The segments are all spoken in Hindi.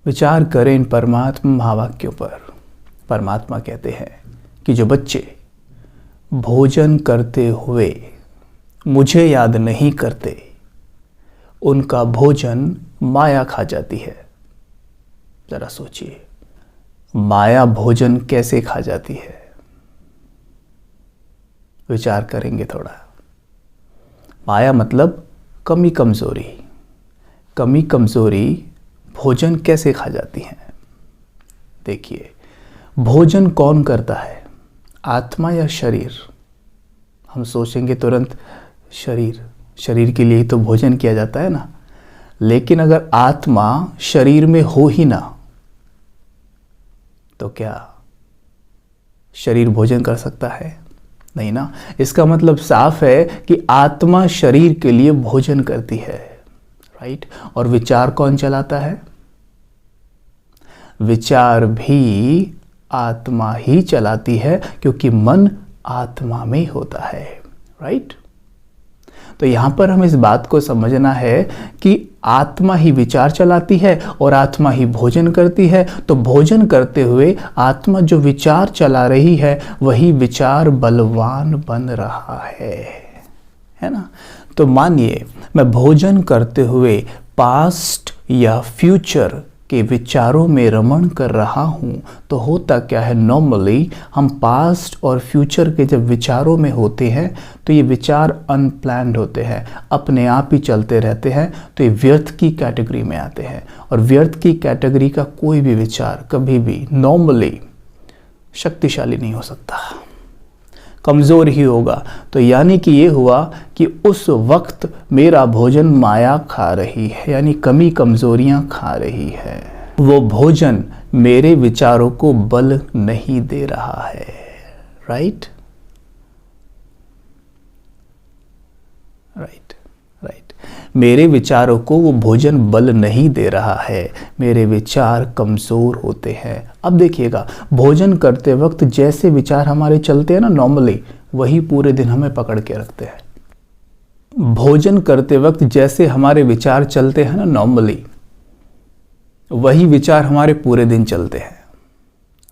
विचार करें इन परमात्मा महावाक्यों पर। परमात्मा कहते हैं कि जो बच्चे भोजन करते हुए मुझे याद नहीं करते, उनका भोजन माया खा जाती है। जरा सोचिए, माया भोजन कैसे खा जाती है? विचार करेंगे थोड़ा। माया मतलब कमी कमजोरी। कमी कमजोरी भोजन कैसे खा जाती है? देखिए, भोजन कौन करता है, आत्मा या शरीर? हम सोचेंगे तुरंत शरीर के लिए ही तो भोजन किया जाता है ना। लेकिन अगर आत्मा शरीर में हो ही ना, तो क्या शरीर भोजन कर सकता है? नहीं ना। इसका मतलब साफ है कि आत्मा शरीर के लिए भोजन करती है, राइट? और विचार कौन चलाता है? विचार भी आत्मा ही चलाती है, क्योंकि मन आत्मा में होता है, राइट? तो यहां पर हमें इस बात को समझना है कि आत्मा ही विचार चलाती है और आत्मा ही भोजन करती है। तो भोजन करते हुए आत्मा जो विचार चला रही है, वही विचार बलवान बन रहा है ना? तो मानिए मैं भोजन करते हुए पास्ट या फ्यूचर के विचारों में रमण कर रहा हूं, तो होता क्या है, नॉर्मली हम पास्ट और फ्यूचर के जब विचारों में होते हैं तो ये विचार अनप्लैन्ड होते हैं, अपने आप ही चलते रहते हैं। तो ये व्यर्थ की कैटेगरी में आते हैं। और व्यर्थ की कैटेगरी का कोई भी विचार कभी भी नॉर्मली शक्तिशाली नहीं हो सकता, कमज़ोर ही होगा। तो यानी कि ये हुआ कि उस वक्त मेरा भोजन माया खा रही है, यानी कमी कमज़ोरियाँ खा रही है। वो भोजन मेरे विचारों को बल नहीं दे रहा है, राइट? मेरे विचारों को वो भोजन बल नहीं दे रहा है, मेरे विचार कमज़ोर होते हैं। अब देखिएगा, भोजन करते वक्त जैसे विचार हमारे चलते हैं ना नॉर्मली, वही पूरे दिन हमें पकड़ के रखते हैं। भोजन करते वक्त जैसे हमारे विचार चलते हैं ना नॉर्मली, वही विचार हमारे पूरे दिन चलते हैं,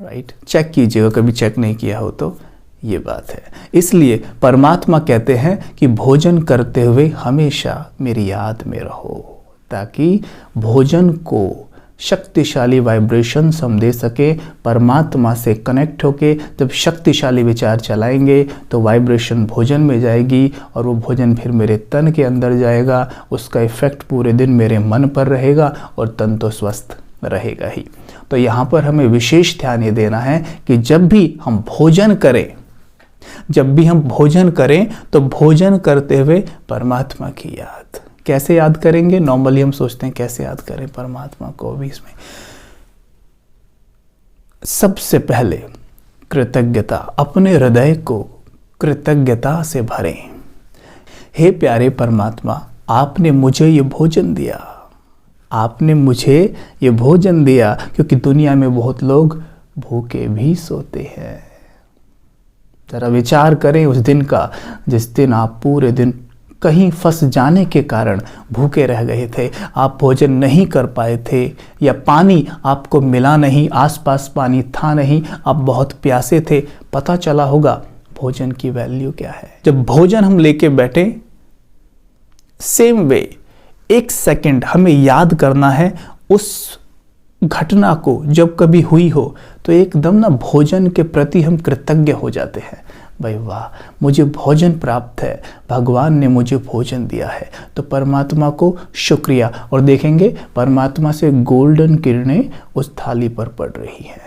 राइट? चेक कीजिएगा, कभी चेक नहीं किया हो तो ये बात है। इसलिए परमात्मा कहते हैं कि भोजन करते हुए हमेशा मेरी याद में रहो, ताकि भोजन को शक्तिशाली वाइब्रेशंस हम दे सके। परमात्मा से कनेक्ट होके जब शक्तिशाली विचार चलाएंगे तो वाइब्रेशन भोजन में जाएगी और वो भोजन फिर मेरे तन के अंदर जाएगा। उसका इफेक्ट पूरे दिन मेरे मन पर रहेगा और तन तो स्वस्थ रहेगा ही। तो यहाँ पर हमें विशेष ध्यान ये देना है कि जब भी हम भोजन करें तो भोजन करते हुए परमात्मा की याद। कैसे याद करेंगे? नॉर्मली हम सोचते हैं कैसे याद करें परमात्मा को। भी इसमें सबसे पहले कृतज्ञता, अपने हृदय को कृतज्ञता से भरें। हे प्यारे परमात्मा, आपने मुझे ये भोजन दिया, आपने मुझे ये भोजन दिया, क्योंकि दुनिया में बहुत लोग भूखे भी सोते हैं। जरा विचार करें उस दिन का जिस दिन आप पूरे दिन कहीं फंस जाने के कारण भूखे रह गए थे, आप भोजन नहीं कर पाए थे, या पानी आपको मिला नहीं, आसपास पानी था नहीं, आप बहुत प्यासे थे। पता चला होगा भोजन की वैल्यू क्या है। जब भोजन हम लेके बैठे, सेम वे 1 सेकंड हमें याद करना है उस घटना को जब कभी हुई हो, तो एकदम ना भोजन के प्रति हम कृतज्ञ हो जाते हैं। भाई वाह, मुझे भोजन प्राप्त है, भगवान ने मुझे भोजन दिया है, तो परमात्मा को शुक्रिया। और देखेंगे परमात्मा से गोल्डन किरणें उस थाली पर पड़ रही हैं।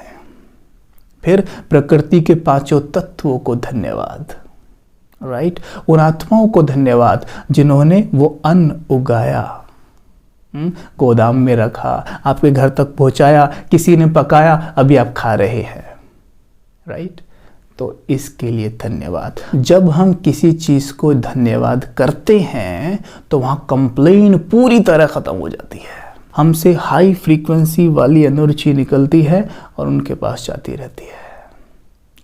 फिर प्रकृति के 5 तत्वों को धन्यवाद, राइट? उन आत्माओं को धन्यवाद जिन्होंने वो अन्न उगाया, गोदाम में रखा, आपके घर तक पहुंचाया, किसी ने पकाया, अभी आप खा रहे हैं, राइट? तो इसके लिए धन्यवाद। जब हम किसी चीज को धन्यवाद करते हैं तो वहां कंप्लेन पूरी तरह खत्म हो जाती है। हमसे हाई फ्रीक्वेंसी वाली एनर्जी निकलती है और उनके पास जाती रहती है।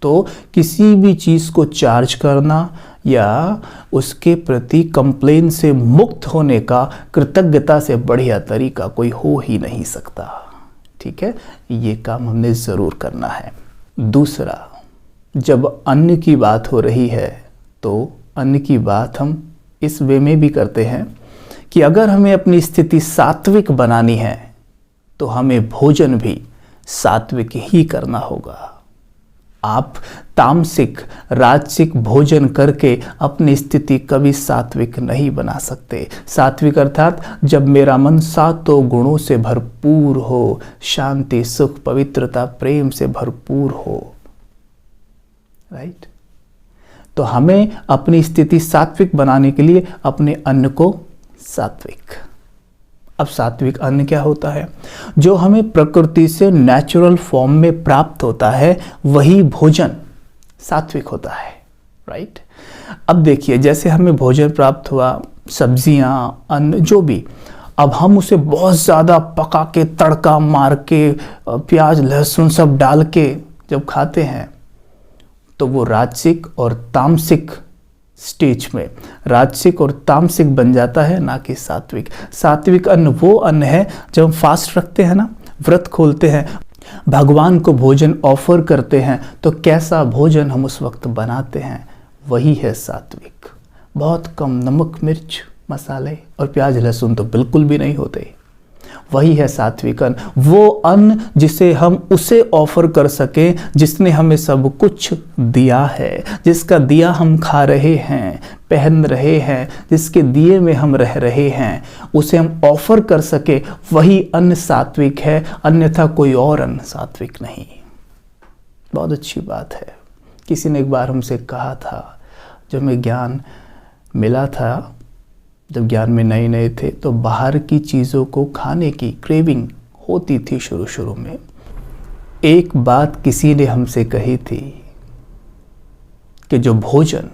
तो किसी भी चीज को चार्ज करना या उसके प्रति कंप्लेन से मुक्त होने का कृतज्ञता से बढ़िया तरीका कोई हो ही नहीं सकता। ठीक है, ये काम हमने ज़रूर करना है। दूसरा, जब अन्न की बात हो रही है तो अन्न की बात हम इस वे में भी करते हैं कि अगर हमें अपनी स्थिति सात्विक बनानी है तो हमें भोजन भी सात्विक ही करना होगा। आप तामसिक राजसिक भोजन करके अपनी स्थिति कभी सात्विक नहीं बना सकते। सात्विक अर्थात जब मेरा मन सातों गुणों से भरपूर हो, शांति सुख पवित्रता प्रेम से भरपूर हो, राइट। तो हमें अपनी स्थिति सात्विक बनाने के लिए अपने अन्न को सात्विक। अब सात्विक अन्न क्या होता है? जो हमें प्रकृति से नेचुरल फॉर्म में प्राप्त होता है वही भोजन सात्विक होता है, राइट। अब देखिए, जैसे हमें भोजन प्राप्त हुआ, सब्जियां, अन्न जो भी, अब हम उसे बहुत ज़्यादा पका के तड़का मार के प्याज लहसुन सब डाल के जब खाते हैं तो वो राजसिक और तामसिक स्टेज में राजसिक और तामसिक बन जाता है, ना कि सात्विक। सात्विक अन्न वो अन्न है जब हम फास्ट रखते हैं ना, व्रत खोलते हैं, भगवान को भोजन ऑफर करते हैं, तो कैसा भोजन हम उस वक्त बनाते हैं वही है सात्विक। बहुत कम नमक मिर्च मसाले और प्याज लहसुन तो बिल्कुल भी नहीं होते, वही है सात्विक अन्न। वो अन्न जिसे हम उसे ऑफर कर सके जिसने हमें सब कुछ दिया है, जिसका दिया हम खा रहे हैं, पहन रहे हैं, जिसके दिए में हम रह रहे हैं, उसे हम ऑफर कर सके, वही अन्न सात्विक है, अन्यथा कोई और अन्न सात्विक नहीं। बहुत अच्छी बात है। किसी ने एक बार हमसे कहा था, जब हमें ज्ञान मिला था, जब ज्ञान में नए नए थे, तो बाहर की चीज़ों को खाने की क्रेविंग होती थी शुरू में। एक बात किसी ने हमसे कही थी कि जो भोजन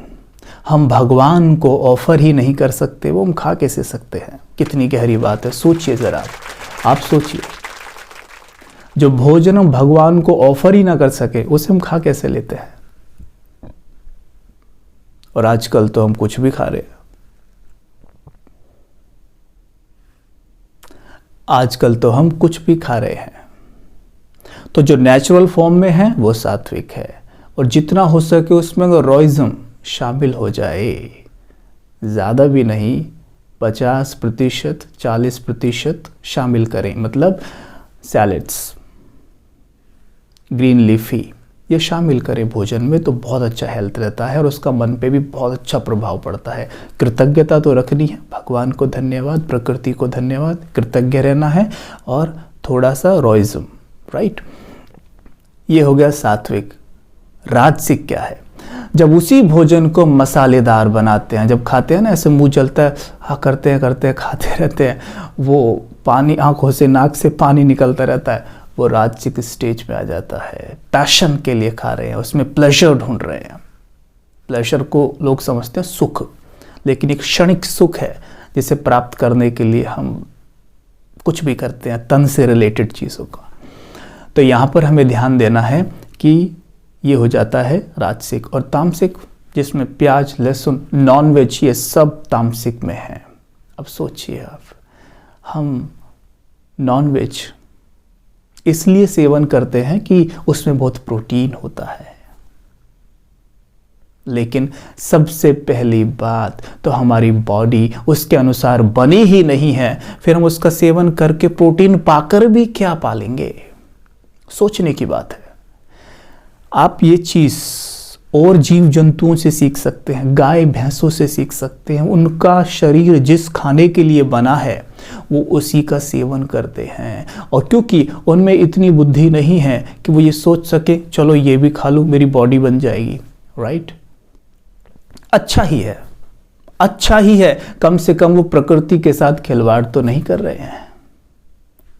हम भगवान को ऑफर ही नहीं कर सकते वो हम खा कैसे सकते हैं। कितनी गहरी बात है, सोचिए ज़रा, आप सोचिए। जो भोजन हम भगवान को ऑफर ही ना कर सके उसे हम खा कैसे लेते हैं। और आजकल तो हम कुछ भी खा रहे हैं। आजकल तो हम कुछ भी खा रहे हैं। तो जो नेचुरल फॉर्म में है वो सात्विक है, और जितना हो सके उसमें रॉइज्म शामिल हो जाए, ज़्यादा भी नहीं, 50% 40% शामिल करें। मतलब सैलेड्स, ग्रीन लीफी, ये शामिल करें भोजन में, तो बहुत अच्छा हेल्थ रहता है और उसका मन पे भी बहुत अच्छा प्रभाव पड़ता है। कृतज्ञता तो रखनी है, भगवान को धन्यवाद, प्रकृति को धन्यवाद, कृतज्ञ रहना है, और थोड़ा सा रॉइज्म, राइट। ये हो गया सात्विक। राजसिक क्या है? जब उसी भोजन को मसालेदार बनाते हैं, जब खाते हैं ना, ऐसे मुंह जलता है, हाँ करते हैं खाते रहते हैं, वो पानी आंखों से नाक से पानी निकलता रहता है, वो राजसिक स्टेज पे आ जाता है। पैशन के लिए खा रहे हैं, उसमें प्लेजर ढूंढ रहे हैं। प्लेजर को लोग समझते हैं सुख, लेकिन एक क्षणिक सुख है जिसे प्राप्त करने के लिए हम कुछ भी करते हैं, तन से रिलेटेड चीज़ों का। तो यहाँ पर हमें ध्यान देना है कि ये हो जाता है राजसिक। और तामसिक, जिसमें प्याज लहसुन नॉन वेज, ये सब तामसिक में है। अब सोचिए आप, हम नॉन वेज इसलिए सेवन करते हैं कि उसमें बहुत प्रोटीन होता है, लेकिन सबसे पहली बात तो हमारी बॉडी उसके अनुसार बनी ही नहीं है, फिर हम उसका सेवन करके प्रोटीन पाकर भी क्या पालेंगे। सोचने की बात है। आप ये चीज़ और जीव जंतुओं से सीख सकते हैं, गाय भैंसों से सीख सकते हैं। उनका शरीर जिस खाने के लिए बना है वो उसी का सेवन करते हैं, और क्योंकि उनमें इतनी बुद्धि नहीं है कि वो ये सोच सके चलो ये भी खा लूँ मेरी बॉडी बन जाएगी, राइट। अच्छा ही है, कम से कम वो प्रकृति के साथ खिलवाड़ तो नहीं कर रहे हैं,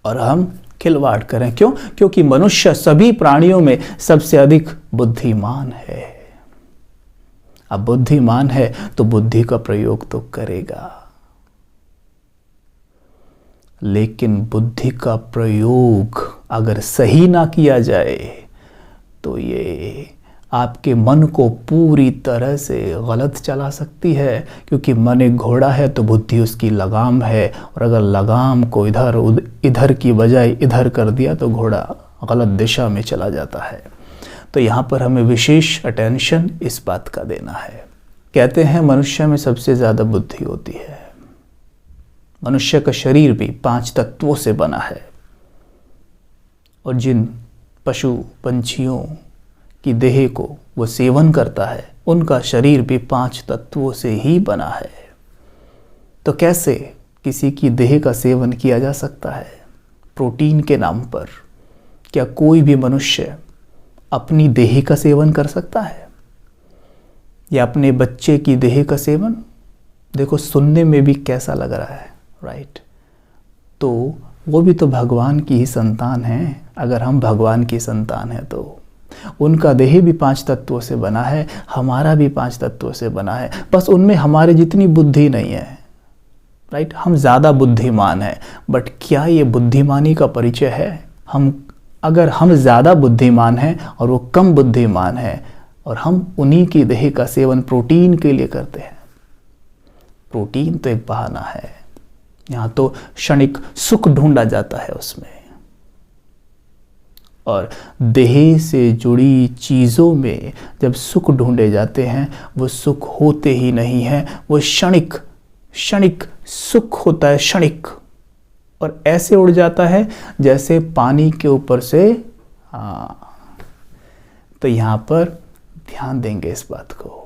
और हम खिलवाड़ करें। क्यों? क्योंकि मनुष्य सभी प्राणियों में सबसे अधिक बुद्धिमान है। अब बुद्धिमान है तो बुद्धि का प्रयोग तो करेगा, लेकिन बुद्धि का प्रयोग अगर सही ना किया जाए तो ये आपके मन को पूरी तरह से गलत चला सकती है, क्योंकि मन एक घोड़ा है तो बुद्धि उसकी लगाम है, और अगर लगाम को इधर की बजाय इधर कर दिया तो घोड़ा गलत दिशा में चला जाता है। तो यहाँ पर हमें विशेष अटेंशन इस बात का देना है। कहते हैं मनुष्य में सबसे ज़्यादा बुद्धि होती है। मनुष्य का शरीर भी 5 तत्वों से बना है, और जिन पशु पंछियों की देह को वो सेवन करता है उनका शरीर भी 5 तत्वों से ही बना है। तो कैसे किसी की देह का सेवन किया जा सकता है प्रोटीन के नाम पर? क्या कोई भी मनुष्य अपनी देह का सेवन कर सकता है, या अपने बच्चे की देह का सेवन? देखो सुनने में भी कैसा लग रहा है, राइट? तो वो भी तो भगवान की ही संतान है। अगर हम भगवान की संतान हैं तो उनका देह भी 5 तत्वों से बना है, हमारा भी 5 तत्वों से बना है, बस उनमें हमारे जितनी बुद्धि नहीं है, राइट? हम ज़्यादा बुद्धिमान हैं, बट क्या ये बुद्धिमानी का परिचय है? अगर हम ज़्यादा बुद्धिमान हैं और वो कम बुद्धिमान है, और हम उन्हीं की देह का सेवन प्रोटीन के लिए करते हैं। प्रोटीन तो एक बहाना है, यहाँ तो क्षणिक सुख ढूंढा जाता है उसमें, और देह से जुड़ी चीज़ों में जब सुख ढूंढे जाते हैं वो सुख होते ही नहीं हैं, वो क्षणिक सुख होता है, क्षणिक, और ऐसे उड़ जाता है जैसे पानी के ऊपर से। तो यहाँ पर ध्यान देंगे इस बात को।